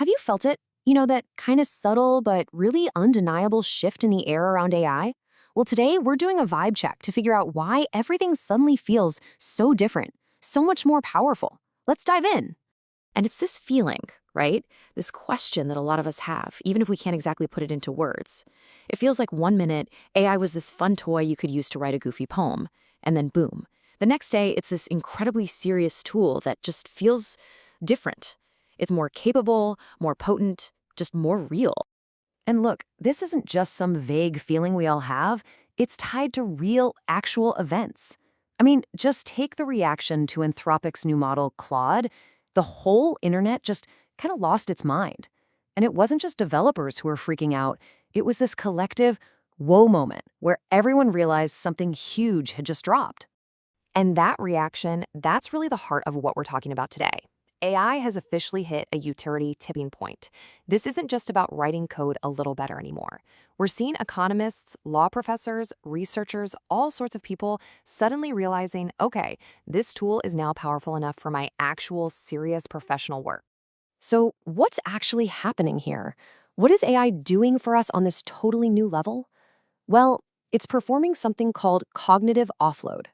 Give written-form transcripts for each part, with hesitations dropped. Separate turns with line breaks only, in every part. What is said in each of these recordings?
Have you felt it? That kind of subtle but really undeniable shift in the air around AI? Well, today we're doing a vibe check to figure out why everything suddenly feels so different, so much more powerful. Let's dive in.
And it's this feeling, right? This question that a lot of us have, even if we can't exactly put it into words. It feels like one minute, AI was this fun toy you could use to write a goofy poem, and then boom. The next day, it's this incredibly serious tool that just feels different. It's more capable, more potent, just more real.
And look, this isn't just some vague feeling we all have, it's tied to real, actual events. I mean, just take the reaction to Anthropic's new model, Claude. The whole internet just kind of lost its mind. And it wasn't just developers who were freaking out, it was this collective whoa moment where everyone realized something huge had just dropped. And that reaction, that's really the heart of what we're talking about today. AI has officially hit a utility tipping point. This isn't just about writing code a little better anymore. We're seeing economists, law professors, researchers, all sorts of people suddenly realizing, okay, this tool is now powerful enough for my actual serious professional work. So, what's actually happening here? What is AI doing for us on this totally new level? Well, it's performing something called cognitive offload.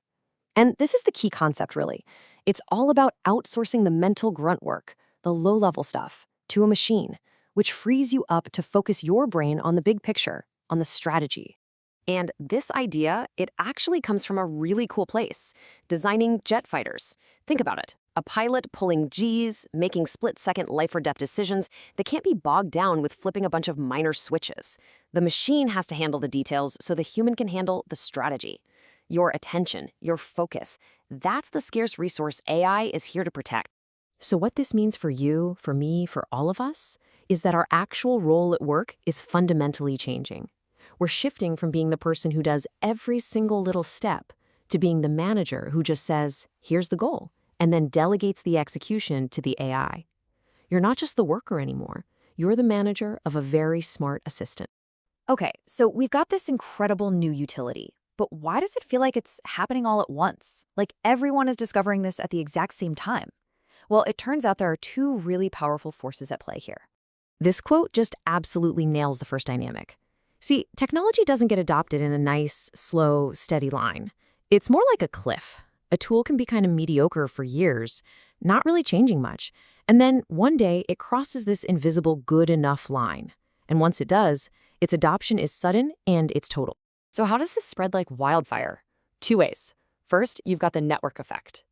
And this is the key concept, really. It's all about outsourcing the mental grunt work, the low-level stuff, to a machine, which frees you up to focus your brain on the big picture, on the strategy. And this idea, it actually comes from a really cool place, designing jet fighters. Think about it. A pilot pulling Gs, making split-second life-or-death decisions that can't be bogged down with flipping a bunch of minor switches. The machine has to handle the details so the human can handle the strategy. Your attention, your focus, that's the scarce resource AI is here to protect.
So, what this means for you, for me, for all of us, is that our actual role at work is fundamentally changing. We're shifting from being the person who does every single little step to being the manager who just says, here's the goal, and then delegates the execution to the AI. You're not just the worker anymore. You're the manager of a very smart assistant.
Okay, so we've got this incredible new utility, but why does it feel like it's happening all at once? Like everyone is discovering this at the exact same time? Well, it turns out there are two really powerful forces at play here.
This quote just absolutely nails the first dynamic. See, technology doesn't get adopted in a nice, slow, steady line. It's more like a cliff. A tool can be kind of mediocre for years, not really changing much. And then one day it crosses this invisible good enough line. And once it does, its adoption is sudden and it's total.
So how does this spread like wildfire? Two ways. First, you've got the network effect.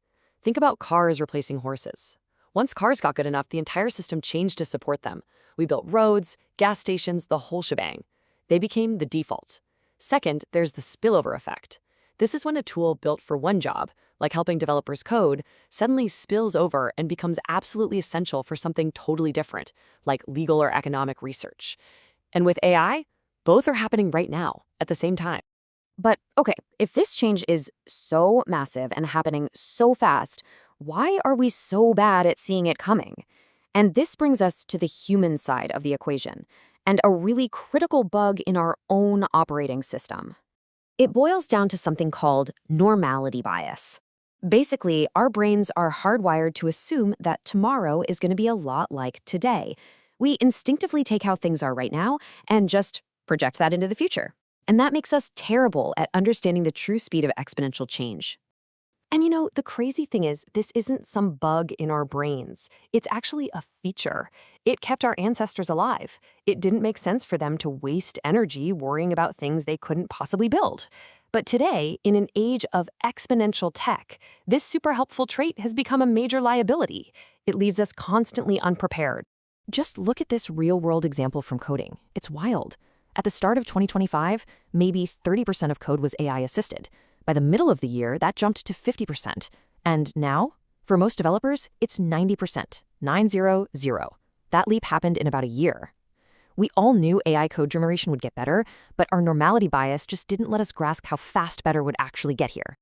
Think about cars replacing horses. Once cars got good enough, the entire system changed to support them. We built roads, gas stations, the whole shebang. They became the default. Second, there's the spillover effect. This is when a tool built for one job, like helping developers code, suddenly spills over and becomes absolutely essential for something totally different, like legal or economic research. And with AI, both are happening right now, at the same time. But okay, if this change is so massive and happening so fast, why are we so bad at seeing it coming? And this brings us to the human side of the equation, and a really critical bug in our own operating system. It boils down to something called normality bias. Basically, our brains are hardwired to assume that tomorrow is going to be a lot like today. We instinctively take how things are right now and just project that into the future. And that makes us terrible at understanding the true speed of exponential change. And the crazy thing is, this isn't some bug in our brains. It's actually a feature. It kept our ancestors alive. It didn't make sense for them to waste energy worrying about things they couldn't possibly build. But today, in an age of exponential tech, this super helpful trait has become a major liability. It leaves us constantly unprepared. Just look at this real-world example from coding. It's wild. At the start of 2025, maybe 30% of code was AI-assisted. By the middle of the year, that jumped to 50%. And now, for most developers, it's 90%, 900. That leap happened in about a year. We all knew AI code generation would get better, but our normality bias just didn't let us grasp how fast better would actually get here.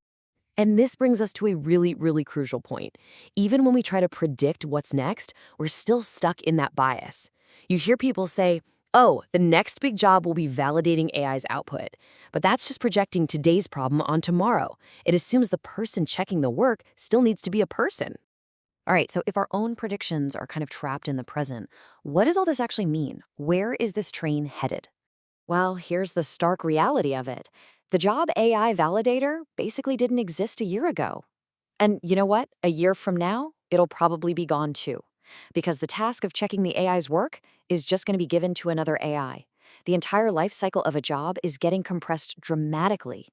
And this brings us to a really, really crucial point. Even when we try to predict what's next, we're still stuck in that bias. You hear people say, oh, the next big job will be validating AI's output. But that's just projecting today's problem on tomorrow. It assumes the person checking the work still needs to be a person.
All right, so if our own predictions are kind of trapped in the present, what does all this actually mean? Where is this train headed?
Well, here's the stark reality of it. The job AI validator basically didn't exist a year ago. And you know what? A year from now, it'll probably be gone too. Because the task of checking the AI's work is just going to be given to another AI. The entire life cycle of a job is getting compressed dramatically.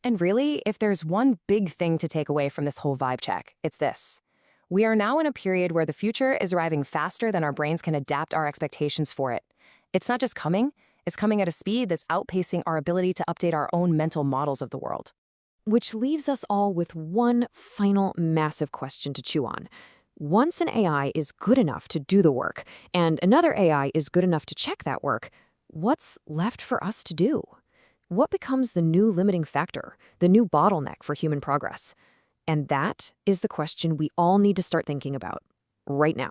And really, if there's one big thing to take away from this whole vibe check, it's this. We are now in a period where the future is arriving faster than our brains can adapt our expectations for it. It's not just coming, it's coming at a speed that's outpacing our ability to update our own mental models of the world.
Which leaves us all with one final massive question to chew on. Once an AI is good enough to do the work, and another AI is good enough to check that work, what's left for us to do? What becomes the new limiting factor, the new bottleneck for human progress? And that is the question we all need to start thinking about right now.